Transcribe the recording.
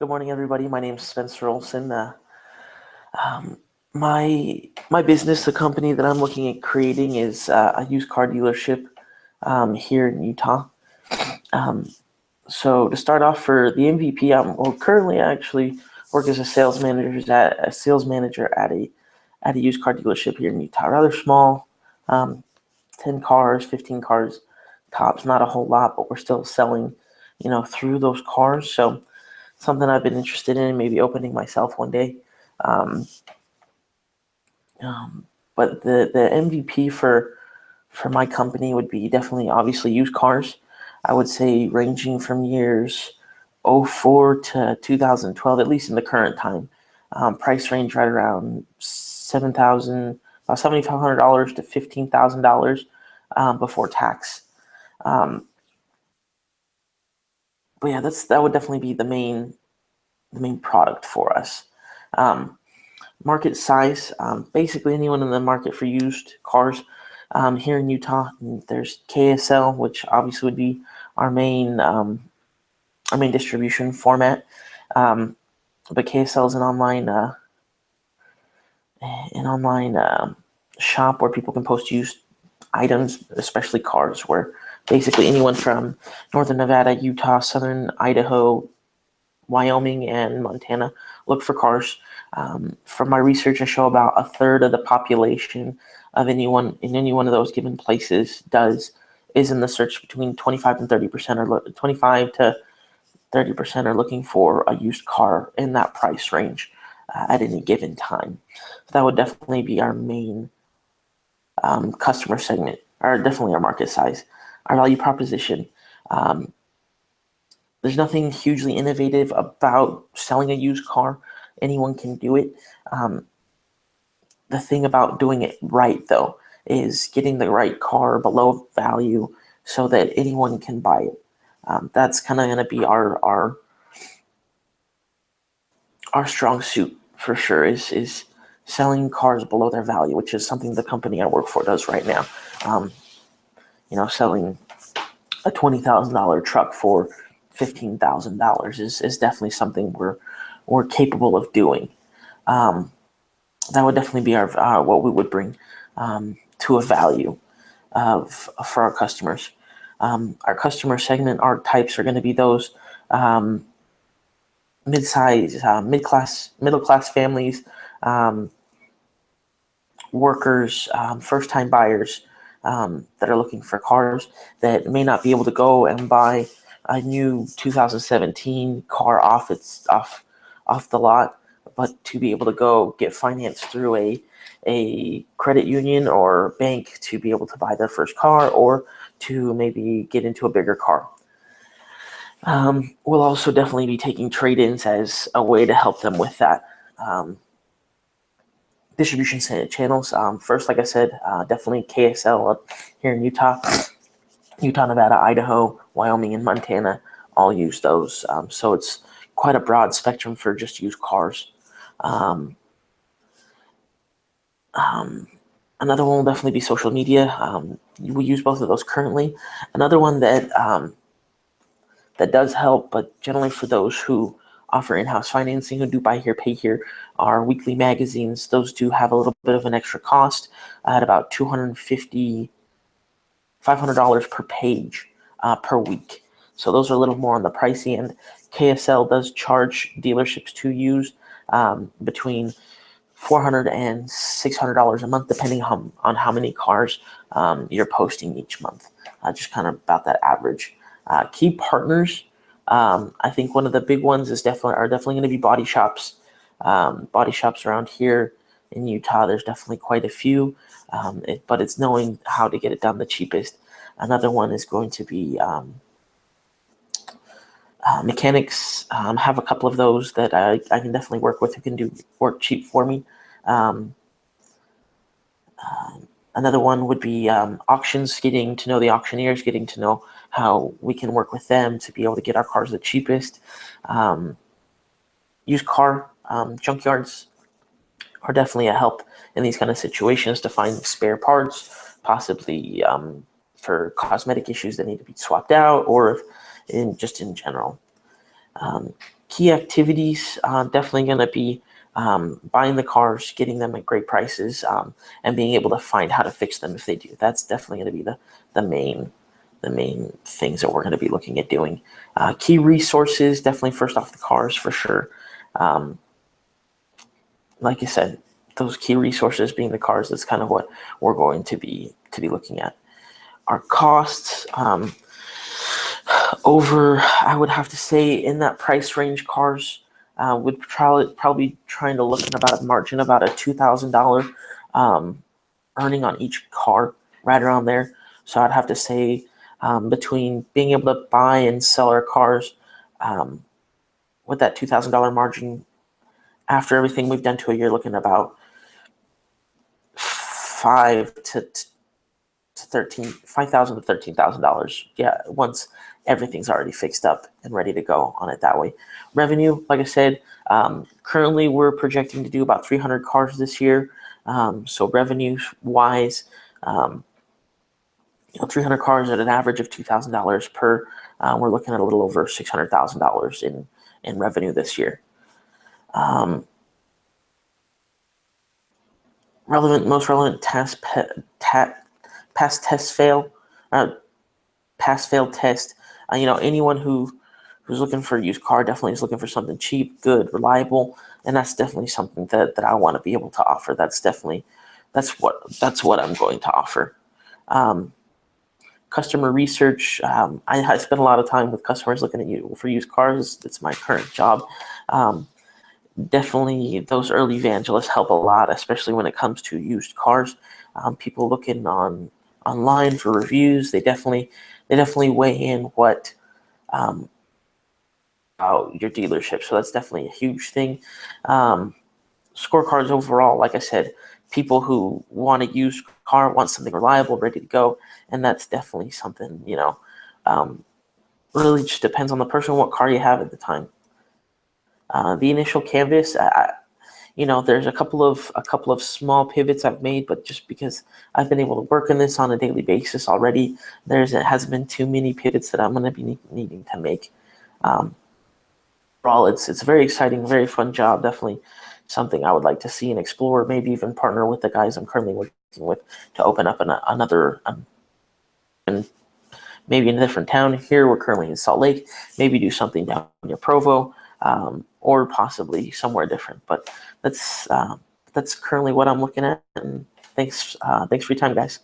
Good morning, everybody. My name is Spencer Olson. Um, my business, the company that I'm looking at creating, is a used car dealership here in Utah. Um, so to start off for the MVP, currently I actually work as a sales manager at a used car dealership here in Utah. Rather small, um, 10 cars, 15 cars tops. Not a whole lot, but we're still selling, through those cars. So something I've been interested in, maybe opening myself one day. Um, um, but the MVP for my company would be definitely obviously used cars. I would say ranging from years '04 to 2012, at least in the current time. Price range right around 7,000, about $7,500 to $15,000 before tax. Um, but yeah, that would definitely be the main product for us. Um, Market size, basically anyone in the market for used cars. Here in Utah, there's KSL, which obviously would be our main our main distribution format. Um, but KSL is an online shop where people can post used items, especially cars, where basically anyone from northern Nevada, Utah, southern Idaho, Wyoming, and Montana look for cars. From my research, I show about a third of the population of anyone in any one of those given places is in the search between 25 to 30% are looking for a used car in that price range at any given time. So that would definitely be our main customer segment, or definitely our market size, our value proposition. Um, There's nothing hugely innovative about selling a used car. Anyone can do it. Um, the thing about doing it right, though, is getting the right car below value so that anyone can buy it. That's kind of going to be our strong suit for sure. Is selling cars below their value, which is something the company I work for does right now. Um, Selling a $20,000 truck for $15,000 is definitely something we're capable of doing. Um, that would definitely be our what we would bring to a value for our customers. Our customer segment archetypes are going to be those um, mid-size, middle class families, um, workers, first-time buyers that are looking for cars that may not be able to go and buy a new 2017 car off the lot, but to be able to go get financed through a credit union or bank to be able to buy their first car or to maybe get into a bigger car. We'll also definitely be taking trade-ins as a way to help them with that. Um, Distribution channels. First, like I said, definitely KSL up here in Utah, Nevada, Idaho, Wyoming, and Montana all use those. So it's quite a broad spectrum for just used cars. Um, um, Another one will definitely be social media. We use both of those currently. Another one that does help, but generally for those who offer in-house financing, who do buy here, pay here, are weekly magazines. Those do have a little bit of an extra cost at about $250, $500 per page per week. So those are a little more on the pricey end. KSL does charge dealerships to use between $400 and $600 a month, depending on how many cars you're posting each month. Just kind of about that average. Key partners. I think one of the big ones are definitely going to be body shops. Body shops around here in Utah, there's definitely quite a few, but it's knowing how to get it done the cheapest. Another one is going to be mechanics. Have a couple of those that I can definitely work with who can do work cheap for me. Um, Another one would be auctions, getting to know the auctioneers, getting to know how we can work with them to be able to get our cars the cheapest. Um, Used car junkyards are definitely a help in these kind of situations to find spare parts, possibly for cosmetic issues that need to be swapped out, or just in general. Um, Key activities, definitely going to be buying the cars, getting them at great prices, and being able to find how to fix them if they do. That's definitely going to be the main things that we're going to be looking at doing. Key resources, definitely first off the cars for sure. Like I said, those key resources being the cars, that's kind of what we're going to be looking at. Our costs, I would have to say in that price range, cars would probably trying to look at about a margin, about a $2,000 earning on each car, right around there. So I'd have to say between being able to buy and sell our cars with that $2,000 margin, after everything we've done to a year, looking at about $5,000 to $13,000. Yeah, once everything's already fixed up and ready to go on it that way. Revenue, like I said, currently we're projecting to do about 300 cars this year. So revenue wise, 300 cars at an average of $2,000 per. We're looking at a little over $600,000 in revenue this year. Most relevant pass fail test. Anyone who's looking for a used car definitely is looking for something cheap, good, reliable, and that's definitely something that I want to be able to offer. That's what I'm going to offer. Customer research. I spend a lot of time with customers looking at you for used cars. It's my current job. Definitely those early evangelists help a lot, especially when it comes to used cars. People looking online for reviews, they definitely weigh in what about your dealership. So that's definitely a huge thing. Scorecards overall, like I said, people who want a used car, want something reliable, ready to go, and that's definitely something, really just depends on the person, what car you have at the time. The initial canvas, there's a couple of small pivots I've made, but just because I've been able to work on this on a daily basis already, it hasn't been too many pivots that I'm going to be needing to make. Overall, it's a very exciting, very fun job. Definitely something I would like to see and explore. Maybe even partner with the guys I'm currently working with to open up another, and maybe in a different town. Here we're currently in Salt Lake. Maybe do something down near Provo. Or possibly somewhere different. But that's currently what I'm looking at. And thanks for your time, guys.